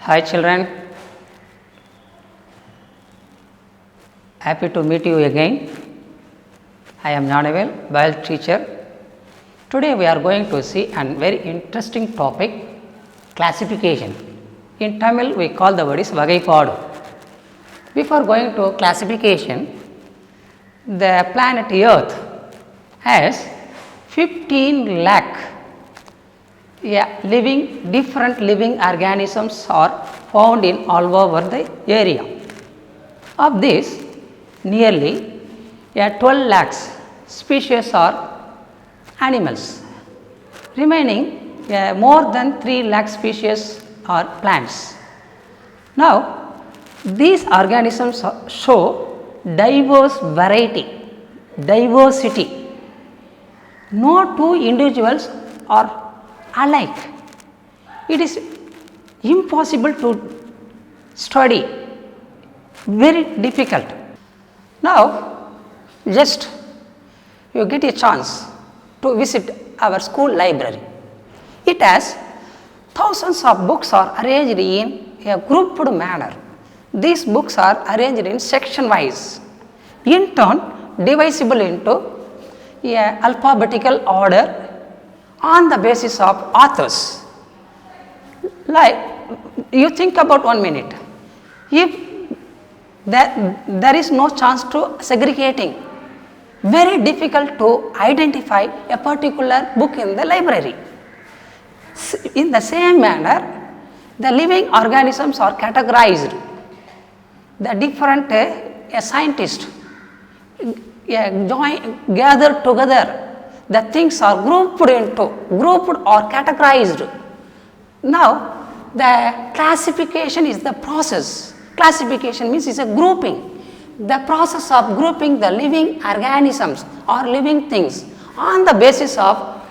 Hi children, happy to meet you again. I am Jnanavel, biology teacher. Today we are going to see a very interesting topic, classification. In Tamil we call the word is Vagaipadu. Before going to classification, the planet Earth has 15 lakh different living organisms are found in all over the area. Of this, nearly 12 lakhs species are animals. Remaining more than 3 lakh species are plants. Now, these organisms show diverse diversity. No two individuals are alike. It is impossible to study, very difficult. Now, just you get a chance to visit our school library. It has thousands of books are arranged in a grouped manner. These books are arranged in section wise, in turn divisible into a alphabetical order on the basis of authors. Like, you think about 1 minute, if there is no chance to segregating, very difficult to identify a particular book in the library. In the same manner, the living organisms are categorized. The different scientists gather together. The things are grouped or categorized. Now, the classification is the process. Classification means is a grouping. The process of grouping the living organisms or living things on the basis of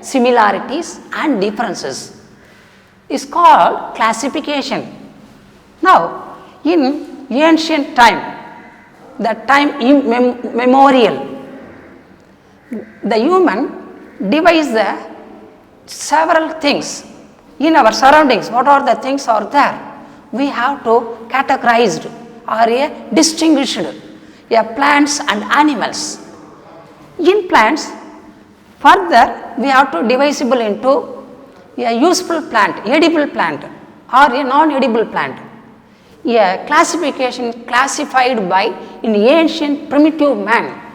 similarities and differences is called classification. Now, in ancient time, the time immemorial, the human devised several things in our surroundings. What are the things are there? We have to categorize or distinguish plants and animals. In plants, further we have to divisible into a useful plant, edible plant or a non-edible plant. A classification classified by in ancient primitive man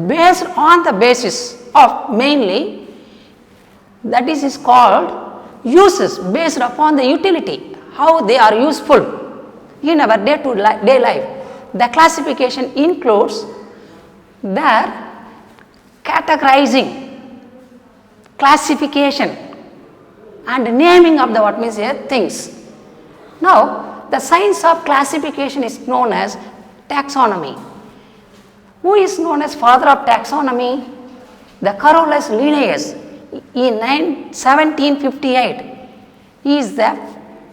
based on the basis of mainly that is called uses based upon the utility, how they are useful in our day-to-day life. The classification includes their categorizing, classification and naming of the what means things. Now, the science of classification is known as taxonomy. Who is known as father of taxonomy? The Carolus Linnaeus in 1758. He is the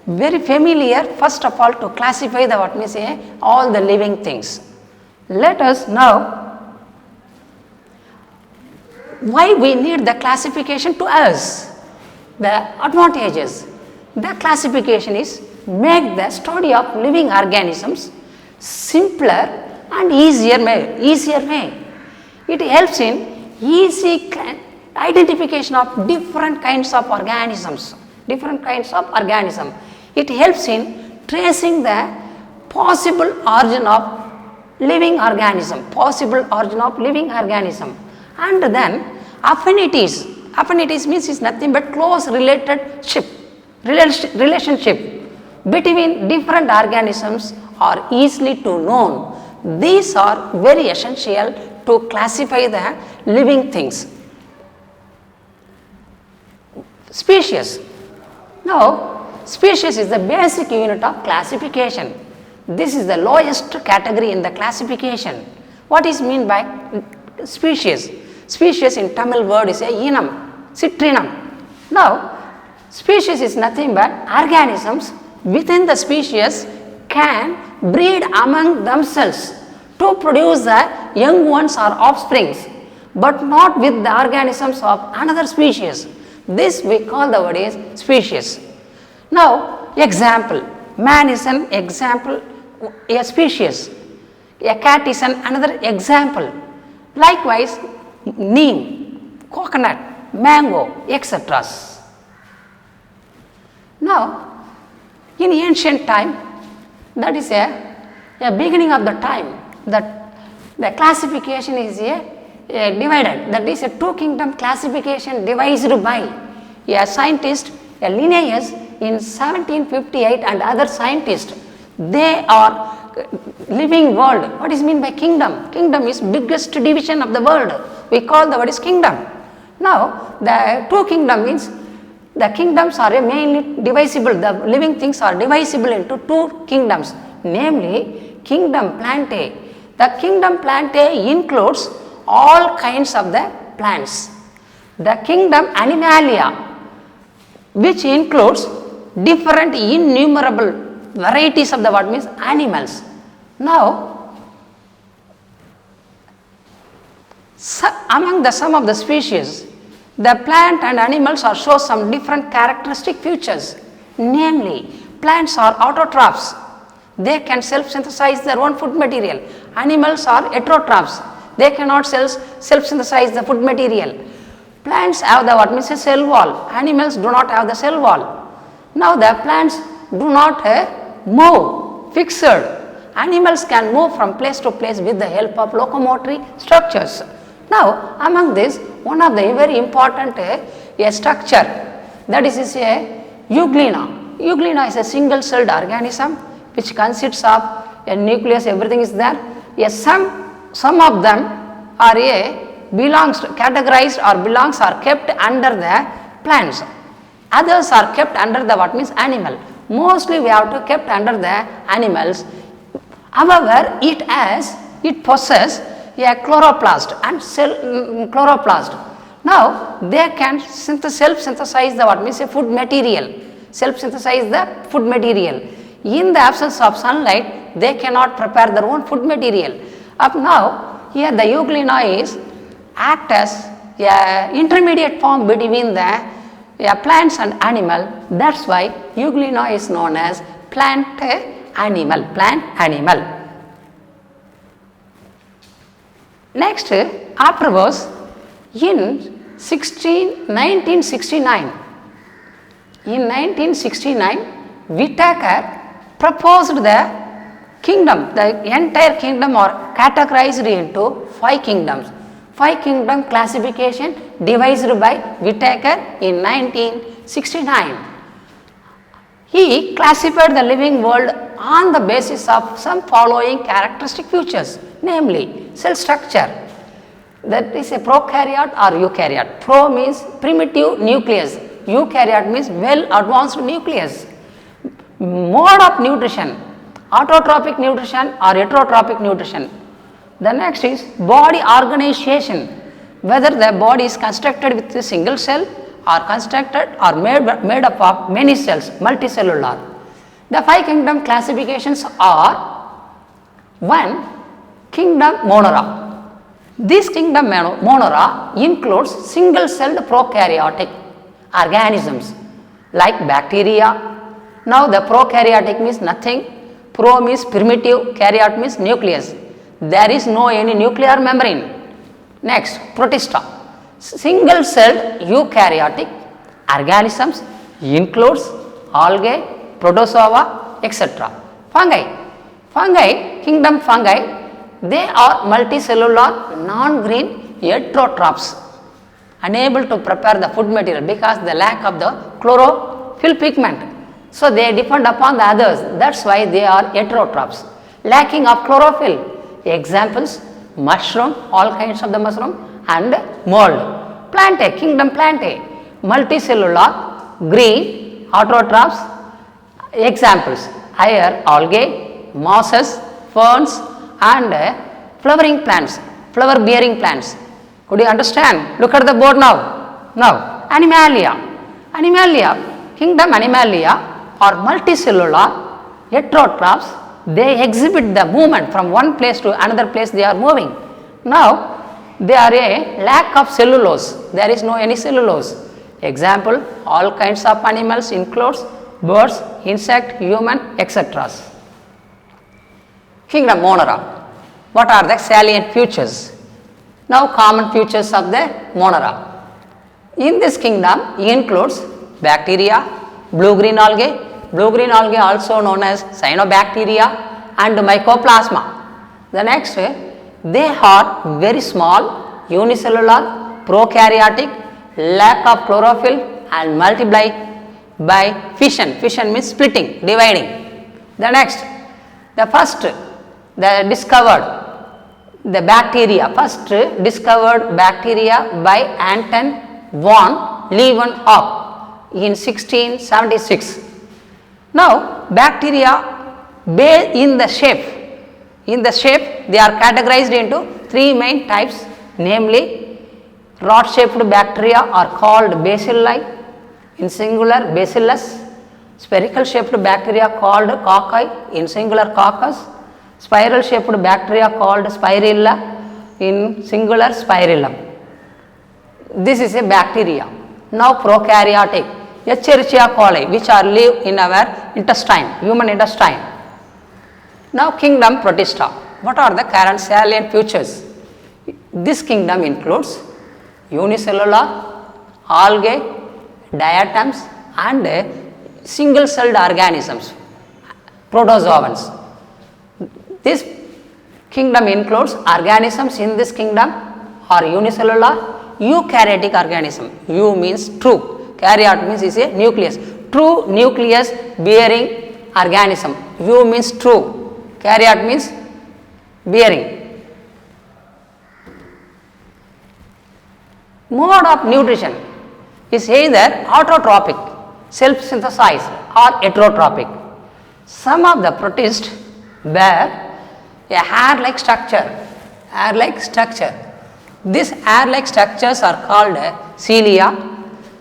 very familiar first of all to classify the what means all the living things. Let us now why we need the classification to us. The advantages. The classification is make the study of living organisms simpler and easier way. It helps in easy identification of different kinds of organisms. It helps in tracing the possible origin of living organism, and then affinities. Affinities means is nothing but close relationship between different organisms are easily to known. These are very essential to classify the living things. Species. Now, species is the basic unit of classification. This is the lowest category in the classification. What is mean by species? Species in Tamil word is a enum, citrinum. Now, species is nothing but organisms within the species can breed among themselves to produce the young ones or offsprings, but not with the organisms of another species. This we call the word is species. Now, example, man is an example, a species, a cat is another example. Likewise, neem, coconut, mango, etc. Now, in ancient time, that is a beginning of the time, that the classification is a divided, that is a two kingdom classification devised by a scientist, a Linnaeus in 1758 and other scientists. They are living world. What is mean by kingdom? Kingdom is biggest division of the world. We call the word is kingdom. Now, the two kingdom means the kingdoms are mainly divisible. The living things are divisible into two kingdoms, namely kingdom plantae. The kingdom plantae includes all kinds of the plants. The kingdom animalia, which includes different innumerable varieties of the what means animals. Now, among the sum of the species, the plant and animals are show some different characteristic features. Namely, plants are autotrophs. They can self-synthesize their own food material. Animals are heterotrophs. They cannot self-synthesize the food material. Plants have the what means a cell wall. Animals do not have the cell wall. Now, the plants do not move fixed. Animals can move from place to place with the help of locomotory structures. Now, among this, one of the very important a structure, that is a euglena. Euglena is a single celled organism which consists of a nucleus, everything is there. Some of them are categorized or belongs or kept under the plants. Others are kept under the what means animal. Mostly we have to kept under the animals. However, it possesses a chloroplast and chloroplast. Now, they can self-synthesize the what means a food material, self-synthesize the food material. In the absence of sunlight, they cannot prepare their own food material. Up now, here the euglena is act as a intermediate form between the plants and animal. That's why euglena is known as plant animal. Next, afterwards, in 1969, Whittaker proposed the kingdom, the entire kingdom are categorized into 5 kingdoms. 5 kingdom classification devised by Whittaker in 1969. He classified the living world on the basis of some following characteristic features, namely cell structure, that is a prokaryote or eukaryote. Pro means primitive nucleus, eukaryote means well advanced nucleus. Mode of nutrition, autotrophic nutrition or heterotrophic nutrition. The next is body organization, whether the body is constructed with a single cell or constructed or made up of many cells, multicellular. The 5 kingdom classifications are: 1. Kingdom Monera. This kingdom Monera includes single celled prokaryotic organisms like bacteria. Now, the prokaryotic means nothing, pro means primitive, karyote means nucleus. There is no any nuclear membrane. Next, Protista. Single celled eukaryotic organisms includes algae, protozoa, etc. Fungi. Kingdom fungi, they are multicellular, non-green heterotrophs, unable to prepare the food material because the lack of the chlorophyll pigment. So, they depend upon the others, that is why they are heterotrophs. Lacking of chlorophyll, examples mushroom, all kinds of the mushroom, and mold. Plantae, kingdom plantae, multicellular, green, autotrophs, examples higher algae, mosses, ferns, and flowering plants, flower bearing plants. Could you understand? Look at the board now. Now, Animalia. Kingdom Animalia are multicellular heterotrophs. They exhibit the movement from one place to another place they are moving. Now, they are a lack of cellulose. There is no any cellulose. Example, all kinds of animals includes birds, insect, human, etc. Kingdom Monera. What are the salient features? Now common features of the Monera. In this kingdom includes bacteria, blue-green algae also known as cyanobacteria, and mycoplasma. The next, they are very small, unicellular, prokaryotic, lack of chlorophyll and multiply by fission. Fission means splitting, dividing. The next, the first, the discovered the bacteria, first discovered bacteria by Anton von Leeuwenhoek in 1676. Now, bacteria in the shape they are categorized into three main types, namely rod shaped bacteria are called bacilli, in singular bacillus, spherical shaped bacteria called cocci, in singular coccus, spiral shaped bacteria called spirilla, in singular spirillum. This is a bacteria. Now prokaryotic, Escherichia coli, which are live in our intestine, human intestine. Now kingdom Protista. What are the current salient features? This kingdom includes unicellular, algae, diatoms and single celled organisms, protozoans. This kingdom includes organisms in this kingdom are unicellular, eukaryotic organism. U means true. Karyot means is a nucleus. True nucleus bearing organism. U means true. Karyot means bearing. Mode of nutrition is either autotrophic, self-synthesized or heterotropic. Some of the protists bear a hair-like structure. These hair-like structures are called cilia,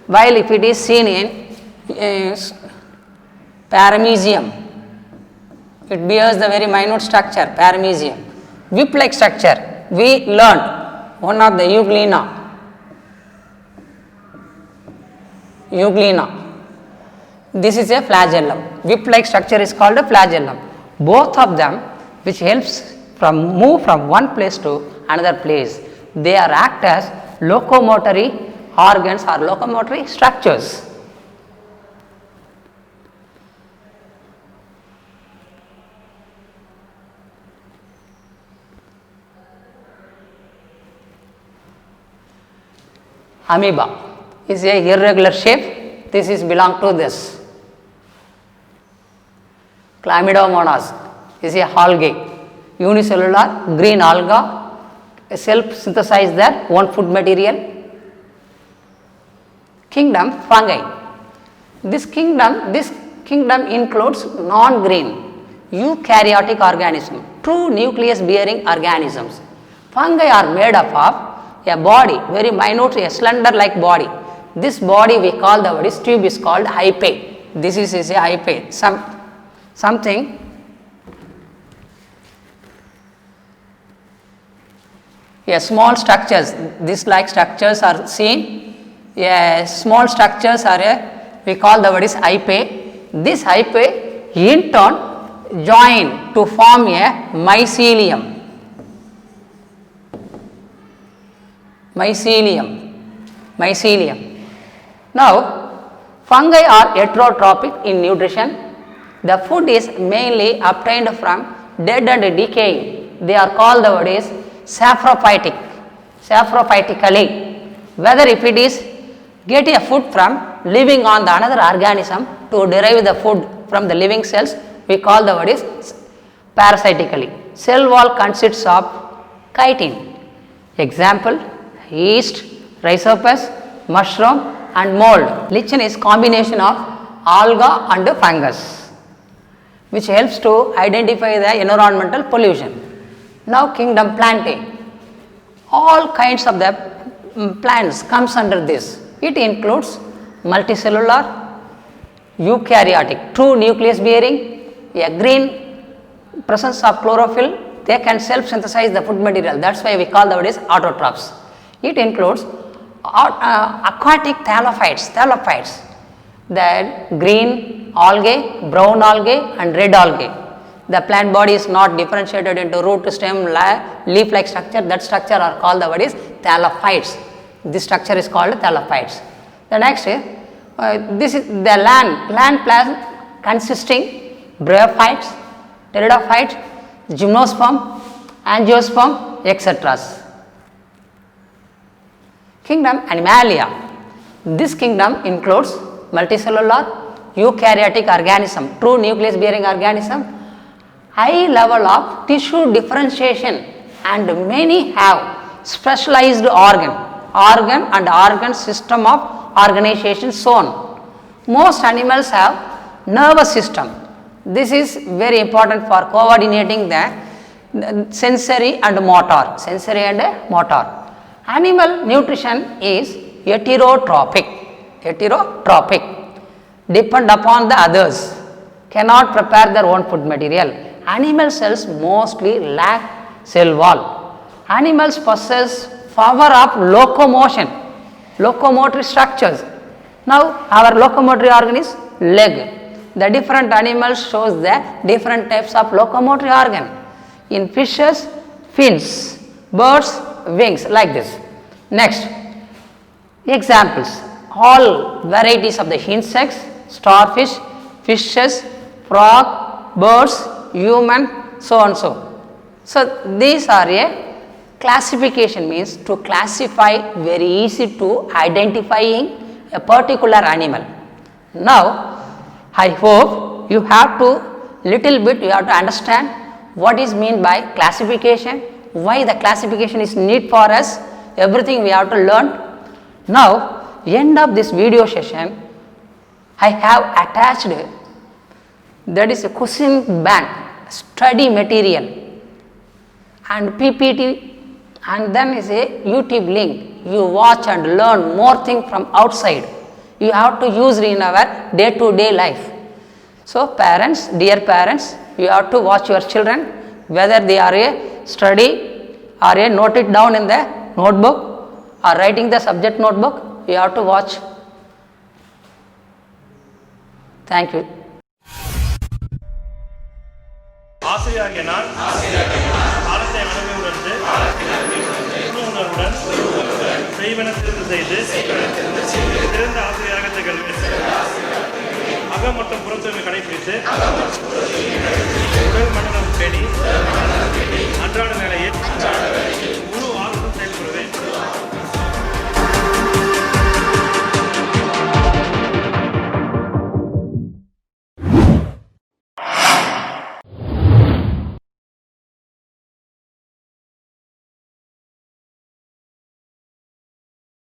while if it is seen in paramecium, it bears the very minute structure, paramecium. Whip-like structure, we learned one of the euglena. This is a flagellum. Whip-like structure is called a flagellum. Both of them, which helps move from one place to another place. They are act as locomotory organs or locomotory structures. Amoeba is a irregular shape. This is belong to this. Chlamydomonas is a algae, unicellular green alga, self-synthesize their own food material. Kingdom fungi. This kingdom includes non-green, eukaryotic organism, true nucleus bearing organisms. Fungi are made up of a body, very minute, a slender like body. This body we call this tube is called hyphae. This is a hyphae, something small structures, this like structures are seen. Small structures are we call the word is hyphae. This hyphae in turn join to form a mycelium. Now, fungi are heterotrophic in nutrition. The food is mainly obtained from dead and decaying. They are called the word is saprophytically. Whether if it is getting a food from living on the another organism to derive the food from the living cells, we call the word is parasitically. Cell wall consists of chitin. Example, yeast, rhizopus, mushroom and mold. Lichen is combination of alga and fungus, which helps to identify the environmental pollution. Now kingdom Plantae. All kinds of the plants comes under this. It includes multicellular, eukaryotic, true nucleus bearing, a green presence of chlorophyll. They can self-synthesize the food material. That's why we call the word is autotrophs. It includes aquatic thallophytes, that green algae, brown algae and red algae. The plant body is not differentiated into root, stem, leaf like structure. That structure are called the word is thallophytes. This structure is called thallophytes. The next is this is the land plant consisting bryophytes, pteridophytes, gymnosperm, angiosperm, etc. Kingdom Animalia. This kingdom includes multicellular, eukaryotic organism, true nucleus bearing organism, high level of tissue differentiation, and many have specialized organ and organ system of organization shown. Most animals have nervous system. This is very important for coordinating the sensory and motor. Animal nutrition is heterotrophic, depend upon the others, cannot prepare their own food material. Animal cells mostly lack cell wall. Animals possess power of locomotory structures. Now our locomotory organ is leg. The different animals shows the different types of locomotory organ. In fishes, fins, birds, wings, like this. Next, examples, all varieties of the insects, starfish, fishes, frog, birds, human, so and so. So these are a classification, means to classify, very easy to identifying a particular animal. Now I hope you have to understand what is mean by classification, why the classification is need for us, everything we have to learn. Now end of this video session I have attached, that is a question bank, study material and PPT, and then is a YouTube link. You watch and learn more thing from outside. You have to use in our day-to-day life. So parents, dear parents, you have to watch your children, whether they are a study or a note it down in the notebook or writing the subject notebook, you have to watch. Thank you. ஆசிரியராகிய நான் காலத்தை வணங்கி உணர்ந்து உணர்வுடன் செய்வனத்திலிருந்து செய்து சிறந்த ஆசிரியராக திகழ்வேன். அகம் மற்றும் புறத்தூய்மை கடைபிடித்து உடல் மண்டலம் பேணி அன்றாட வேலையை